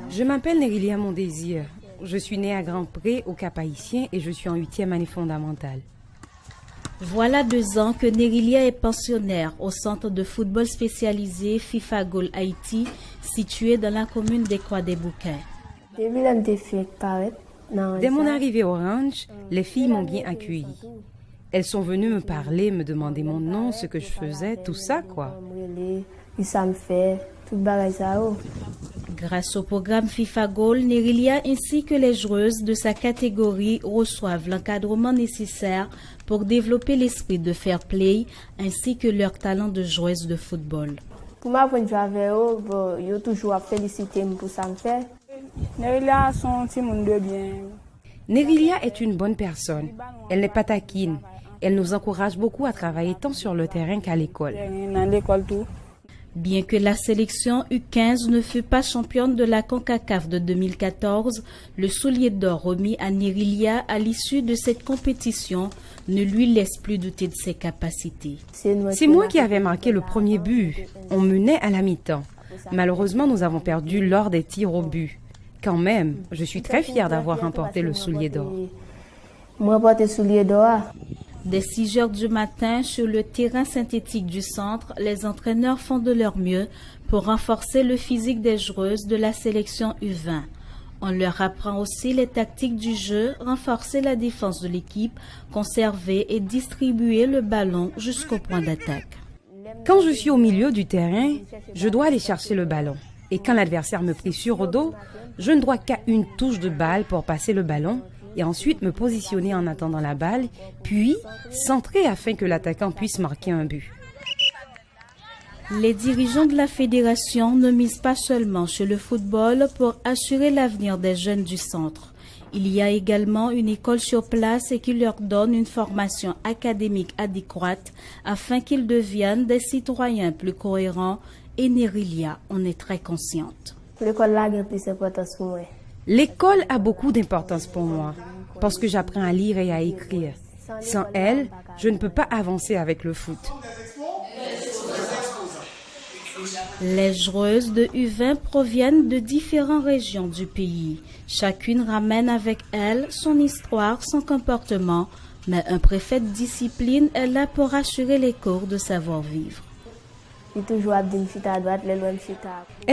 Je m'appelle Nerilia Mon Désir. Je suis née à Grand Pré, au Cap-Haïtien, et je suis en 8e année fondamentale. Voilà 2 ans que Nerilia est pensionnaire au centre de football spécialisé FIFA Goal Haïti, situé dans la commune des Croix-des-Bouquins. Dès mon arrivée au ranch, les filles m'ont bien accueillie. Elles sont venues me parler, me demander mon nom, ce que je faisais, tout ça quoi. Grâce au programme FIFA Goal, Nerilia ainsi que les joueuses de sa catégorie reçoivent l'encadrement nécessaire pour développer l'esprit de fair play ainsi que leur talent de joueuse de football. Pour ma point de vue avec eux, je toujours félicité pour ça me fait. Nerilia son petit monde de bien. Nerilia est une bonne personne. Elle n'est pas taquine. Elle nous encourage beaucoup à travailler tant sur le terrain qu'à l'école. Bien que la sélection U15 ne fut pas championne de la CONCACAF de 2014, le soulier d'or remis à Nerilia à l'issue de cette compétition ne lui laisse plus douter de ses capacités. C'est moi qui avais marqué le premier but. On menait à la mi-temps. Malheureusement, nous avons perdu lors des tirs au but. Quand même, je suis très fière d'avoir remporté le soulier d'or. Dès 6 heures du matin, sur le terrain synthétique du centre, les entraîneurs font de leur mieux pour renforcer le physique des joueuses de la sélection U20. On leur apprend aussi les tactiques du jeu, renforcer la défense de l'équipe, conserver et distribuer le ballon jusqu'au point d'attaque. Quand je suis au milieu du terrain, je dois aller chercher le ballon. Et quand l'adversaire me prie sur au dos, je ne dois qu'à une touche de balle pour passer le ballon et ensuite me positionner en attendant la balle, puis centrer afin que l'attaquant puisse marquer un but. Les dirigeants de la fédération ne misent pas seulement sur le football pour assurer l'avenir des jeunes du centre. Il y a également une école sur place et qui leur donne une formation académique adéquate afin qu'ils deviennent des citoyens plus cohérents et Nerilia en est très consciente. L'école a beaucoup d'importance pour moi parce que j'apprends à lire et à écrire. Sans elle, je ne peux pas avancer avec le foot. Les joueuses de U20 proviennent de différentes régions du pays. Chacune ramène avec elle son histoire, son comportement, mais un préfet de discipline est là pour assurer les cours de savoir-vivre. Elle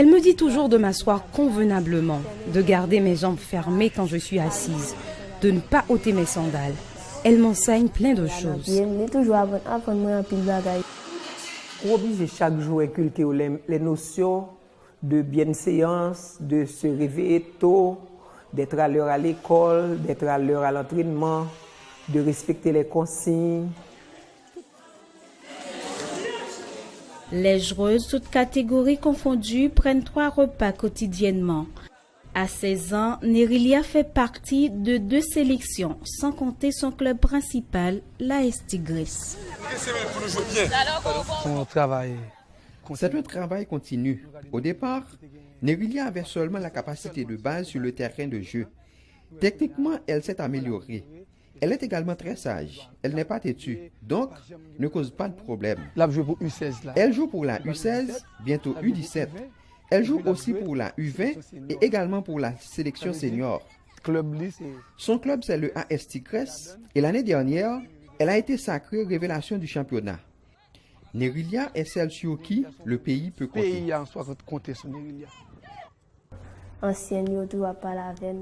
me dit toujours de m'asseoir convenablement, de garder mes jambes fermées quand je suis assise, de ne pas ôter mes sandales. Elle m'enseigne plein de choses. Pour obliger chaque jour à inculquer les notions de bienséance, de se réveiller tôt, d'être à l'heure à l'école, d'être à l'heure à l'entraînement, de respecter les consignes. Les joueuses, toutes catégories confondues, prennent 3 repas quotidiennement. À 16 ans, Nerilia fait partie de 2 sélections, sans compter son club principal, l'AS Tigres. C'est un travail continu. Au départ, Nerilia avait seulement la capacité de base sur le terrain de jeu. Techniquement, elle s'est améliorée. Elle est également très sage. Elle n'est pas têtue, donc ne cause pas de problème. Elle joue pour la U16, bientôt U17. Elle joue aussi pour la U20 et également pour la sélection senior. Son club, c'est le AS Tigres et l'année dernière, elle a été sacrée révélation du championnat. Nerilia est celle sur qui le pays peut compter.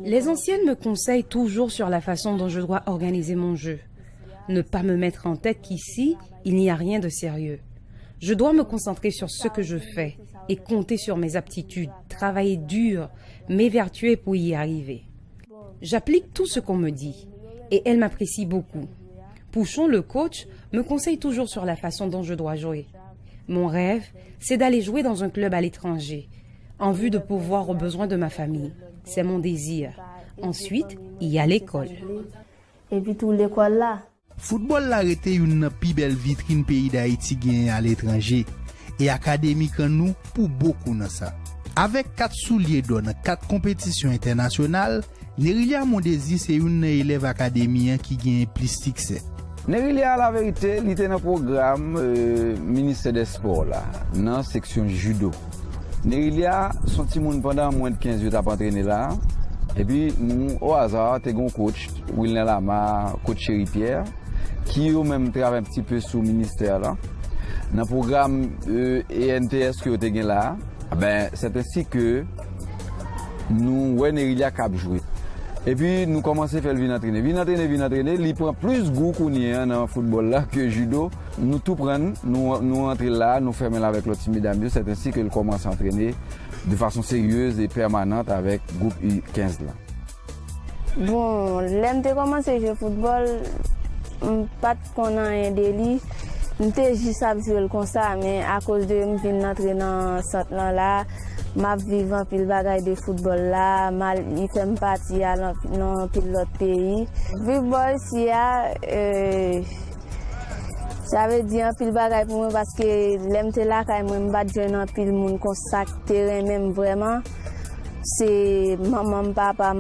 Les anciennes me conseillent toujours sur la façon dont je dois organiser mon jeu. Ne pas me mettre en tête qu'ici, il n'y a rien de sérieux. Je dois me concentrer sur ce que je fais et compter sur mes aptitudes, travailler dur, m'évertuer pour y arriver. J'applique tout ce qu'on me dit et elle m'apprécie beaucoup. Pouchon, le coach, me conseille toujours sur la façon dont je dois jouer. Mon rêve, c'est d'aller jouer dans un club à l'étranger, en vue de pourvoir aux besoins de ma famille. C'est mon désir. Ensuite, il y a l'école. Et puis tout l'école là. Football l'a été une plus belle vitrine pays d'Haïti gagne à l'étranger et académique en nous pour beaucoup dans ça. Avec 4 souliers d'or dans 4 compétitions internationales, Nerilia Mon Désir c'est une élève académien qui gagne plus succès. Nerilia la vérité, il était dans le programme ministère des Sports là, dans la section judo. Nerilia, son petit monde pendant moins de 15 jours à entraîner là. Et puis, nous, au hasard, t'es un coach, Wilner Lama, coach Chéri Pierre, qui eux même travaille un petit peu sous le ministère là. Dans le programme ENTS que vous avez là, ben, c'est ainsi que nous, Nerilia cap jouer. Et puis, nous commençons à faire le entraîner. Entraîner. Il prend plus goût qu'on y a dans le football là que le judo. Nous tout prenons, nous entrons là, nous fermons avec l'autre mesdames. C'est ainsi qu'il commence à entraîner de façon sérieuse et permanente avec le groupe U15 là. Bon, l'aime de commencer à jouer au football, pas qu'on a un délit. J'étais juste à jouer comme ça, mais à cause de me venir entrer dans ce centre là, m'a vivant pile bagaille de football là, il fait partie dans pile l'autre pays. Football ici ça veut dire pile bagaille pour moi parce que l'aime là quand moi me battre dans pile monde comme ça terrain même vraiment. C'est maman, papa,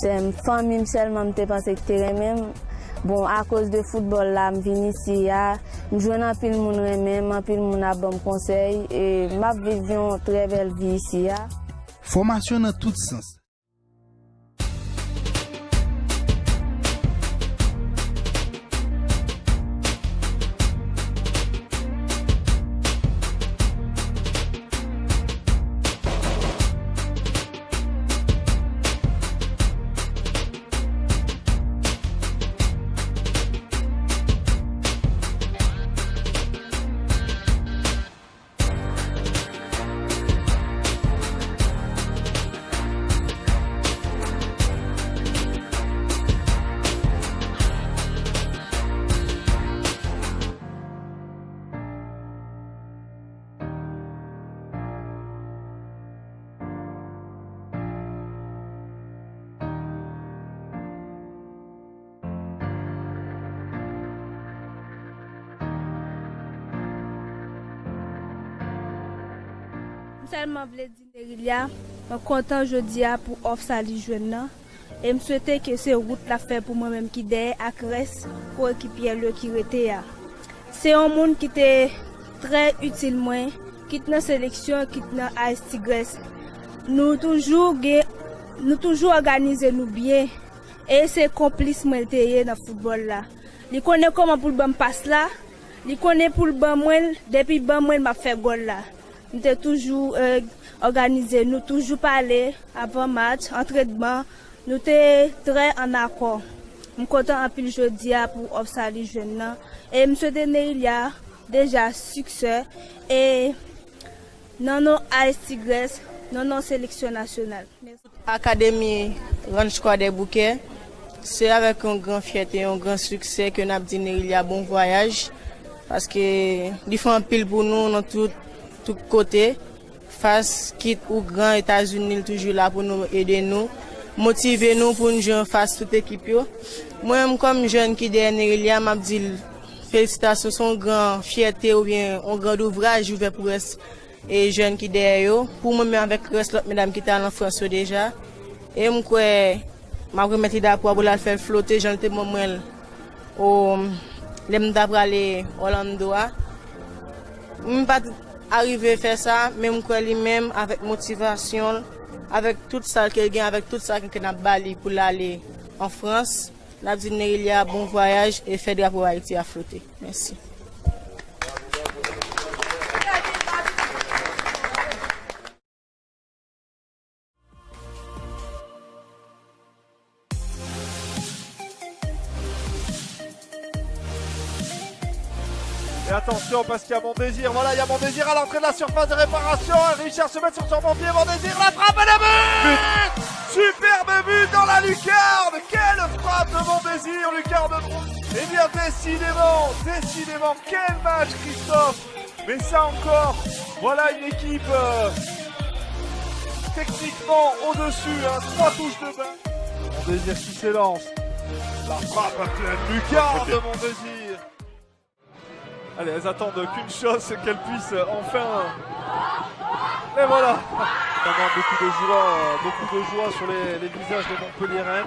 c'est famille seulement me pensé que terrain même. Bon, à cause de football là, je viens ici, je joue dans pile monde même, pile monde a bon conseil et ma vision très belle vie ici. Formation dans tout sens. Seulement voulais dire Nerilia, je suis content aujourd'hui pour offre Sali Jeune et je souhaite que ces routes la fait pour moi-même qui derrière à Cresse pour équipier le qui était là. C'est un monde qui était très utile moi, qui est dans la sélection, qui est dans AS Tigres. Nous toujours organiser nous bien et c'est complice moi dans le football là. Il connaît comment pour le bon passe là, il connaît pour le bon moi depuis bon moi m'a fait goal là. Nous avons toujours organisé, nous toujours parlé avant match, entraînement. Nous sommes très en accord. Je suis content en plus jeudi pour Offsali Jeune. Et je souhaite Nerilia déjà succès. Et non non AS Tigres, non non sélection nationale. Académie Ranch Croix des Bouquets, c'est avec un grand fierté, un grand succès que nous avons dit Nerilia bon voyage. Parce que ils font un pile pour nous dans tout côté, face quitte ou grand États-Unis toujours là pour nous aider nous, motiver nous pour nous jouer face toute équipe. Moi comme jeune qui derrière Nerilia, m'a dit félicitations, son grand fierté ou bien un grand ouvrage ouvert pour reste et jeunes qui derrière pour moi même avec reste l'autre mesdames qui étaient en France déjà et moi quoi m'a remettre d'après pour la faire flotter j'en étais moi au l'aime d'après aller Orlando pas arriver à faire ça, même quoi lui-même avec motivation, avec tout ça qu'il gagne, avec tout ça qu'il a bali pour aller en France. N'a dit Nerilia bon voyage et fait drapeau Haïti à flotter. Merci. Et attention parce qu'il y a Mon Désir, voilà il y a Mon Désir à l'entrée de la surface de réparation, Richard se met sur son bon pied, Mon Désir, la frappe et le but. Superbe but dans la lucarne, quelle frappe de Mon Désir, lucarne. Eh bien décidément, quel match Christophe. Mais ça encore, voilà une équipe techniquement au-dessus, 3 touches de bain. Mon Désir qui s'élance, la frappe à pleine lucarne de Mon Désir. Allez, elles attendent qu'une chose, c'est qu'elles puissent enfin... Et voilà. Vraiment beaucoup de joie sur les visages des Montpelliérains.